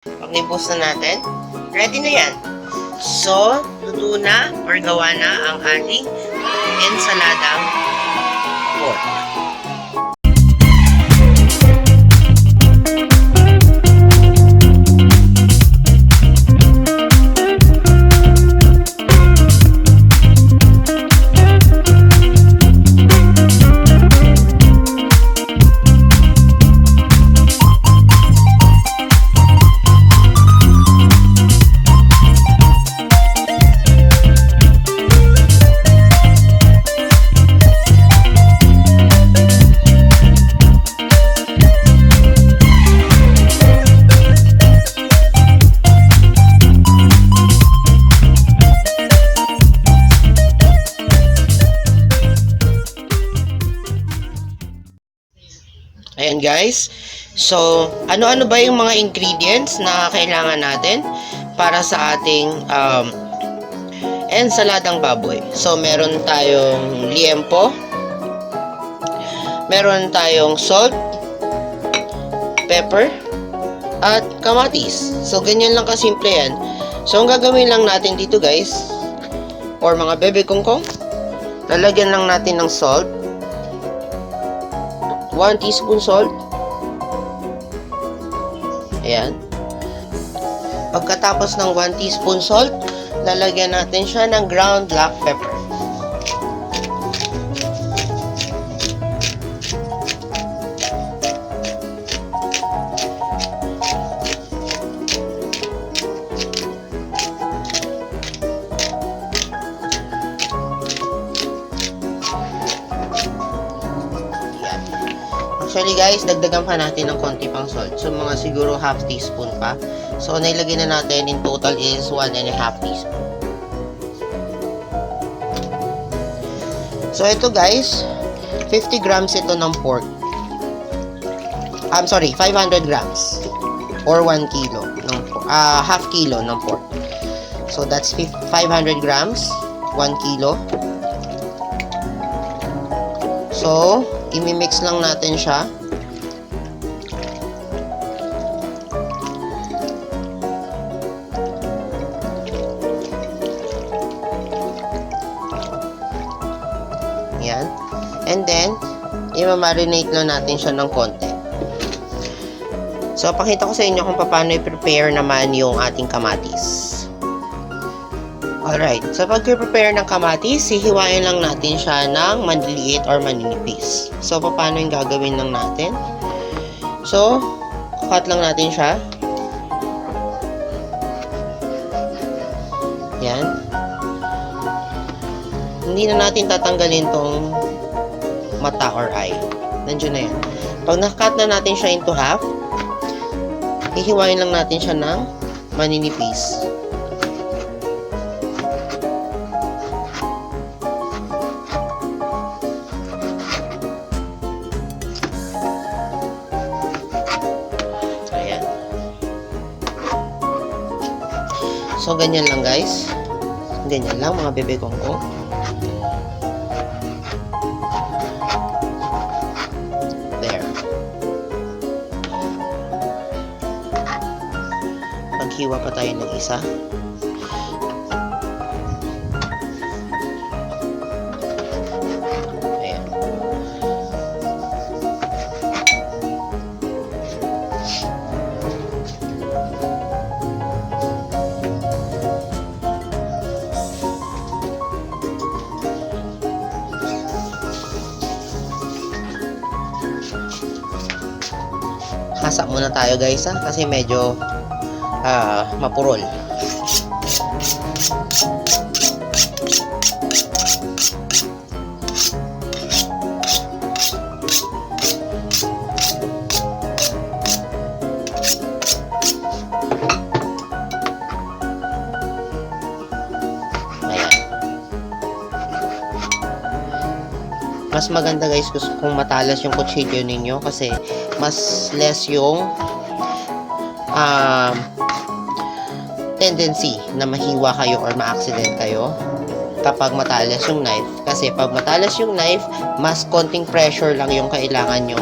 Pag nibus na natin, ready na yan. So, luto na or gawa na ang ating ensaladang pork. Ayan guys. So, ano-ano ba yung mga ingredients na kailangan natin para sa ating ensaladang baboy? So, meron tayong liempo, meron tayong salt, pepper, at kamatis. So, ganyan lang kasimple yan. So, ang gagawin lang natin dito guys, or mga bebe kongkong, lalagyan lang natin ng salt, 1 teaspoon salt. Ayan. Pagkatapos ng 1 teaspoon salt, lalagyan natin siya ng ground black pepper. Actually guys, dagdagan pa natin ng konti pang salt. So mga siguro half teaspoon pa. So nailagay na natin in total is 1.5 teaspoon. So ito guys, 50 grams ito ng pork. I'm sorry, 500 grams or 1 kilo ng half kilo ng pork. So that's 500 grams, 1 kilo. So imimix lang natin siya. Yan. And then, i-marinate lang natin siya ng konti. So, pakita ko sa inyo kung paano i-prepare naman yung ating kamatis. Alright, so pag-prepare ng kamatis, hihiwain lang natin siya ng maliliit or maninipis. So, paano yung gagawin lang natin? So, cut lang natin siya. Yan. Hindi na natin tatanggalin tong mata or eye. Nandiyan na yan. Pag na-cut na natin siya into half, hihiwain lang natin siya ng maninipis. So, ganyan lang guys. Ganyan lang mga bebe kongkong. There. Maghiwa pa tayo ng isa. Ayan. Hasa muna tayo guys kasi medyo mapurol. Mas maganda guys kung matalas yung kutsilyo ninyo kasi mas less yung tendency na mahiwa kayo or ma-accident kayo kapag matalas yung knife. Kasi pag matalas yung knife, mas konting pressure lang yung kailangan nyo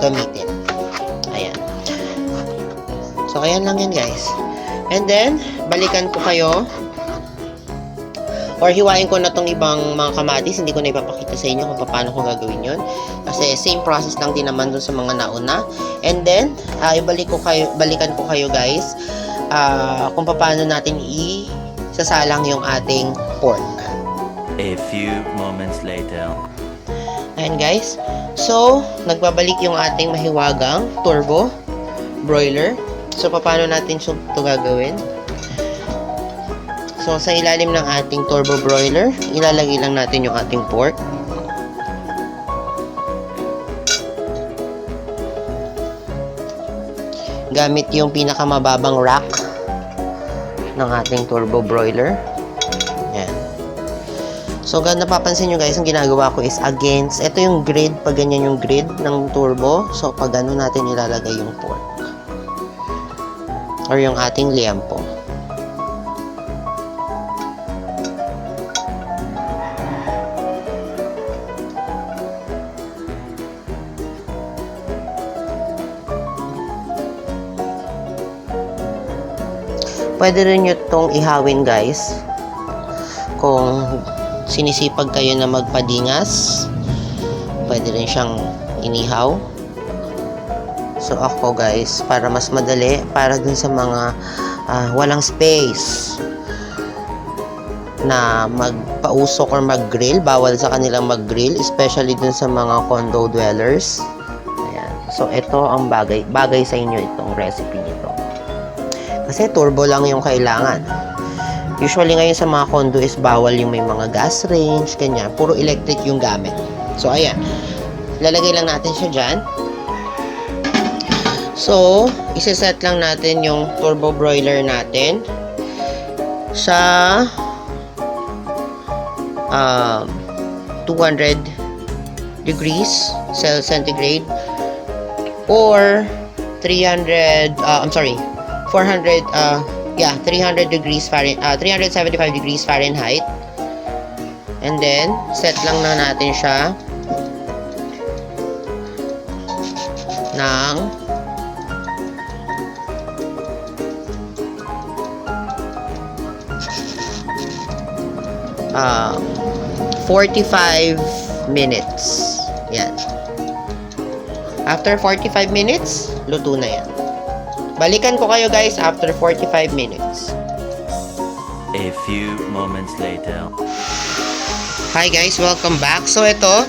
gamitin. Ayan. So, So, ayan lang yan guys. And then, balikan ko kayo. Or hiwain ko na tong ibang mga kamatis. Hindi ko na ipapakita sa inyo kung paano ko gagawin yun. Kasi same process lang din naman dun sa mga nauna. And then, balikan ko kayo guys kung paano natin isasalang yung ating pork. A few moments later. Ayan guys. So, nagbabalik yung ating mahiwagang turbo broiler. So, paano natin ito gagawin? So, sa ilalim ng ating turbo broiler, ilalagay lang natin yung ating pork. Gamit yung pinakamababang rack ng ating turbo broiler. Ayan. So, napapansin nyo guys, ang ginagawa ko is against, ito yung grid, pag ganyan yung grid ng turbo. So, pag gano'n natin ilalagay yung pork. Or yung ating liempo. Pwede rin nyo itong ihawin guys. Kung sinisipag kayo na magpadingas, pwede rin siyang inihaw. So ako guys, para mas madali, para dun sa mga walang space na magpausok or mag-grill, bawal sa kanilang mag-grill, especially dun sa mga condo dwellers. Ayan. So ito ang bagay sa inyo itong recipe nito. Kasi turbo lang yung kailangan. Usually ngayon sa mga condo is bawal yung may mga gas range, ganyan. Puro electric yung gamit. So, ayan. Lalagay lang natin siya dyan. So, isa-set lang natin yung turbo broiler natin sa 200 degrees centigrade or 300 300 degrees Fahrenheit, 375 degrees Fahrenheit. And then, set lang na natin siya ng 45 minutes. Yan. After 45 minutes, luto na yan. Balikan ko kayo guys after 45 minutes. A few moments later. Hi guys, welcome back. So ito,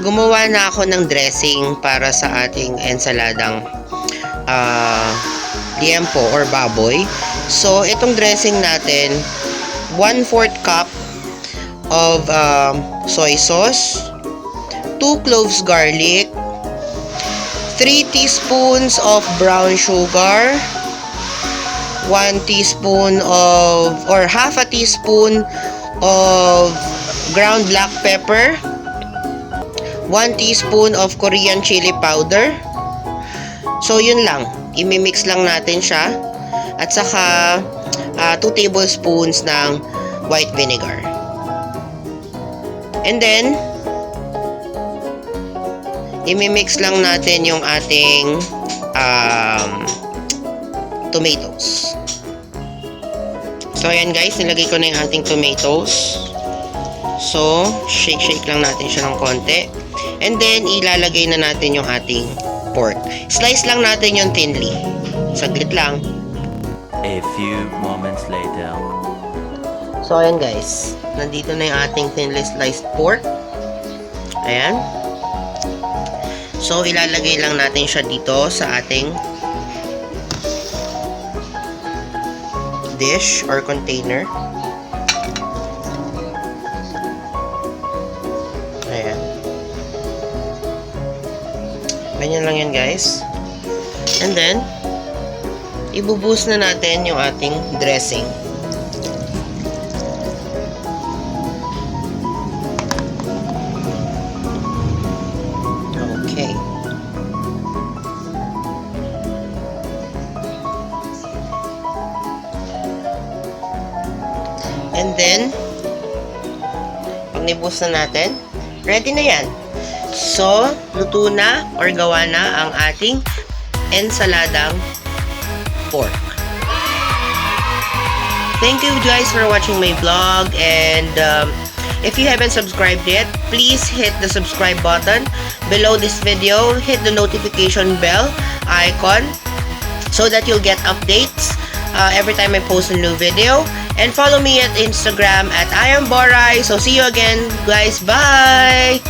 gumawa na ako ng dressing para sa ating ensaladang liempo or baboy. So itong dressing natin, 1/4 cup of soy sauce, 2 cloves garlic, 3 teaspoons of brown sugar, 1 teaspoon of, or half a teaspoon of ground black pepper, 1 teaspoon of Korean chili powder. So, yun lang. Imimix lang natin siya. At saka, 2 tablespoons ng white vinegar. And then, imimix lang natin yung ating tomatoes. So, ayan guys, nilagay ko na yung ating tomatoes. So, shake lang natin siya ng konti. And then, ilalagay na natin yung ating pork. Slice lang natin yung thinly. Saglit lang. A few moments later. So, ayan guys. Nandito na yung ating thinly sliced pork. Ayan. So, ilalagay lang natin siya dito sa ating dish or container. Ayan. Ganyan lang yan, guys. And then, ibubuhos na natin yung ating dressing. Okay. And then, pag nibuhos na natin, ready na yan. So, luto na or gawa na ang ating ensaladang pork. Thank you guys for watching my vlog, and if you haven't subscribed yet, please hit the subscribe button below this video. Hit the notification bell icon so that you'll get updates every time I post a new video. And follow me at Instagram at I am Boray. So see you again, guys. Bye!